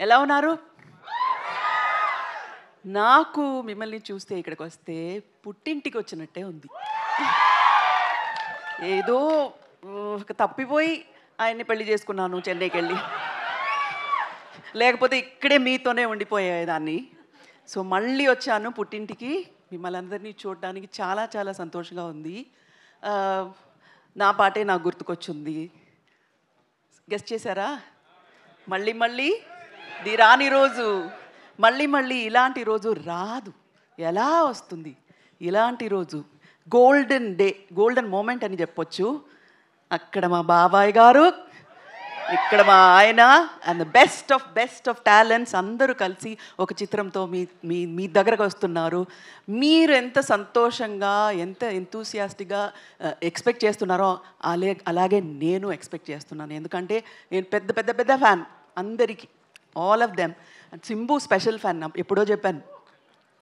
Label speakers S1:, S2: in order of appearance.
S1: ఎలా ఉన్నారు? నాకు మిమ్మల్ని చూస్తే ఇక్కడికి వస్తే పుట్టింటికి వచ్చినట్టే ఉంది. ఏదో తప్పిపోయి ఆయన్ని పెళ్లి చేసుకున్నాను చెన్నైకి వెళ్ళి, లేకపోతే ఇక్కడే మీతోనే ఉండిపోయేదాన్ని. సో మళ్ళీ వచ్చాను పుట్టింటికి, మిమ్మల్ని అందరినీ చూడడానికి చాలా చాలా సంతోషంగా ఉంది. నా పాటే నాకు గుర్తుకొచ్చింది. గెస్ట్ చేశారా? మళ్ళీ మళ్ళీ ది రాని రోజు, మళ్ళీ మళ్ళీ ఇలాంటి రోజు రాదు. ఎలా వస్తుంది ఇలాంటి రోజు? గోల్డెన్ డే, గోల్డెన్ మూమెంట్ అని చెప్పొచ్చు. అక్కడ మా బాబాయ్ గారు, ఇక్కడ మా ఆయన, and the best of talents అందరూ కలిసి ఒక చిత్రంతో మీ మీ మీ దగ్గరకు వస్తున్నారు. మీరు ఎంత సంతోషంగా, ఎంత ఎంతూసియాస్టిక్గా ఎక్స్పెక్ట్ చేస్తున్నారో అలాగే నేను ఎక్స్పెక్ట్ చేస్తున్నాను. ఎందుకంటే నేను పెద్ద ఫ్యాన్ అందరికీ, all of them. And Simbu special fan, ఎప్పుడో చెప్పాను.